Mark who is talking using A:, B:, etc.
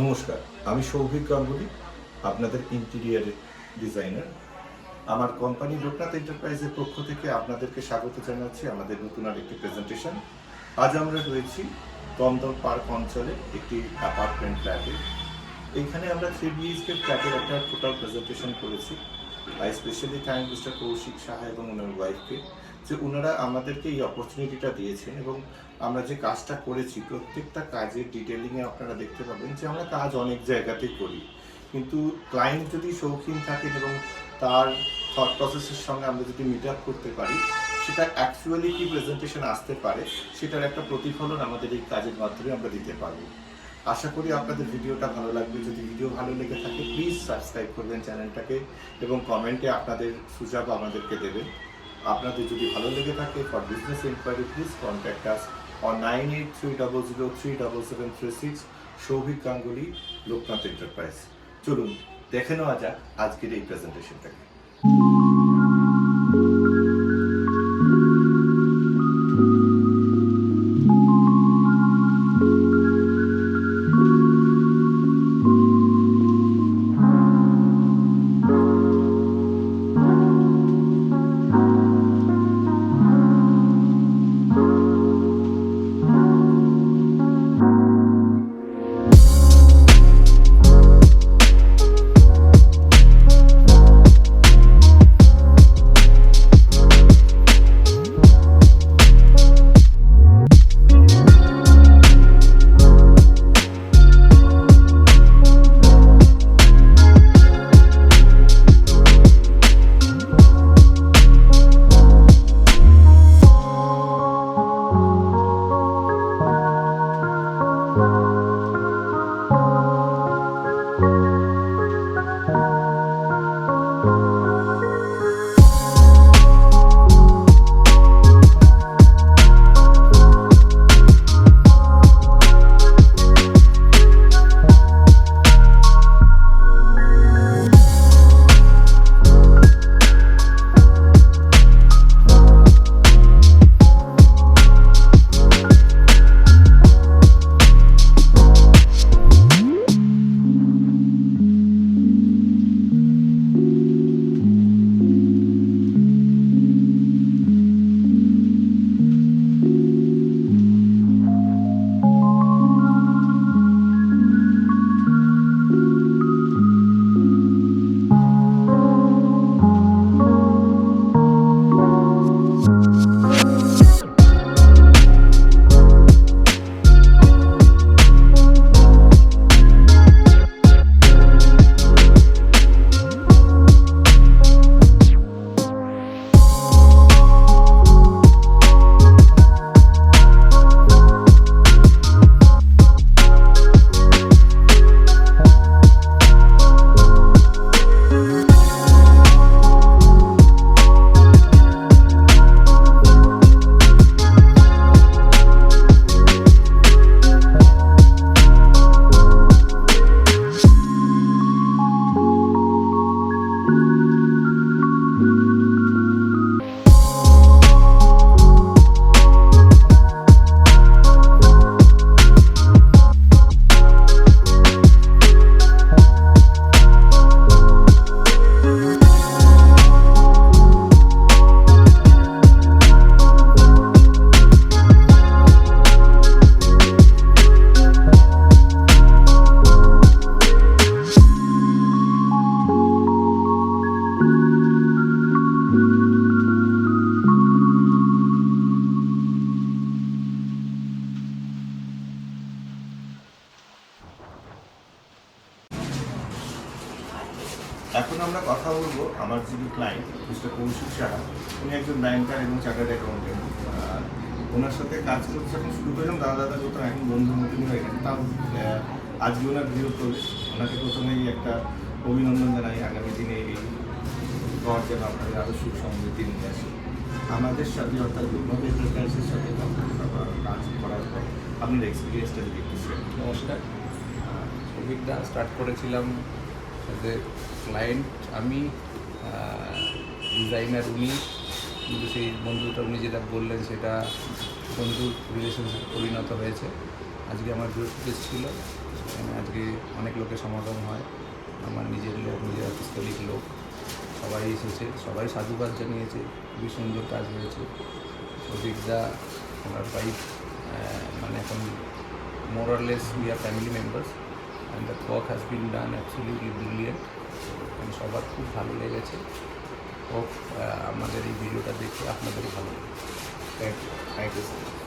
A: নমস্কার, আমি সৌভিক গাঙ্গুলি, আপনাদের ইন্টেরিয়ার ডিজাইনার। আমার কোম্পানি লোকনাথ এন্টারপ্রাইজের পক্ষ থেকে আপনাদেরকে স্বাগত জানাচ্ছি আমাদের নতুন আরেকটি প্রেজেন্টেশন। আজ আমরা রয়েছি দমদম পার্ক অঞ্চলে একটি অ্যাপার্টমেন্ট ফ্ল্যাটে। এইখানে আমরা 3 BHK ফ্ল্যাটের একটা টোটাল প্রেজেন্টেশন করেছি। I specially thank mister Koushik Saha এবং ওনার ওয়াইফকে, যে ওনারা আমাদেরকে এই অপরচুনিটিটা দিয়েছেন এবং আমরা যে কাজটা করেছি প্রত্যেকটা কাজের ডিটেলিংয়ে আপনারা দেখতে পাবেন যে আমরা কাজ অনেক জায়গাতেই করি, কিন্তু ক্লায়েন্ট যদি শৌখিন থাকেন এবং তার থট প্রসেসের সঙ্গে আমরা যদি মিট আপ করতে পারি, সেটা অ্যাকচুয়ালি কি প্রেজেন্টেশন আসতে পারে সেটার একটা প্রতিফলন আমাদের এই কাজের মাধ্যমে আমরা দিতে পারবো। আশা করি আপনাদের ভিডিওটা ভালো লাগবে। যদি ভিডিও ভালো লেগে থাকে প্লিজ সাবস্ক্রাইব করবেন চ্যানেলটাকে এবং কমেন্টে আপনাদের সুঝাব আমাদেরকে দেবেন। আপনাদের যদি ভালো লেগে থাকে, for business inquiry please contact us on 9830037736। Souvik Ganguly, Loknath enterprise. চলুন দেখে নেওয়া যাক আজকের এই প্রেজেন্টেশনটাকে। এখন আমরা কথা বলবো আমার যিনি ক্লায়েন্ট মিস্টার কৌশিক সাহা। উনি একজন ব্যাংকার এবং চার্টার্ড অ্যাকাউন্টেন্ট। ওনার সাথে কাজ করতে যখন শুরু করলাম দাদা করতাম, এখন বন্ধুর মতনই হয়ে গেছে। তাও আজকে ওনার ভিডিও করবে, ওনাকে প্রথমেই একটা অভিনন্দন জানাই। আগামী দিনে এই ঘর যেন আপনাদের আরও সুখ সমৃদ্ধি নিয়ে আসে। আমাদের সাথে অর্থাৎ লোকনাথ এন্টারপ্রাইজের সাথে কাজ করার পর আপনার এক্সপিরিয়েন্সটা যদি একটু শেয়ার।
B: নমস্কার, সৌভিকদা স্টার্ট করেছিলাম অ্যাজ এ ক্লায়েন্ট। আমি ডিজাইনার, উনি কিন্তু সেই বন্ধুটা উনি যেটা বললেন সেটা বন্ধুর রিলেশনশিপে পরিণত হয়েছে। আজকে আমার বৃহস্পতি ছিল, এখানে আজকে অনেক লোকের সমাগম হয়, আমার নিজের লোক, নিজের অফিস কলিগ লোক, সবাই এসেছে, সবাই সাধুবাদ জানিয়েছে, খুবই সুন্দর কাজ হয়েছে। অভিজ্ঞতা ওনার ওয়াইফ, মানে এখন more or less we are family members and the work has been done absolutely brilliant. সবার খুব ভালো লেগেছে। হোপ আমাদের এই ভিডিওটা দেখে আপনাদেরও ভালো লাগে।
A: Thank you sir.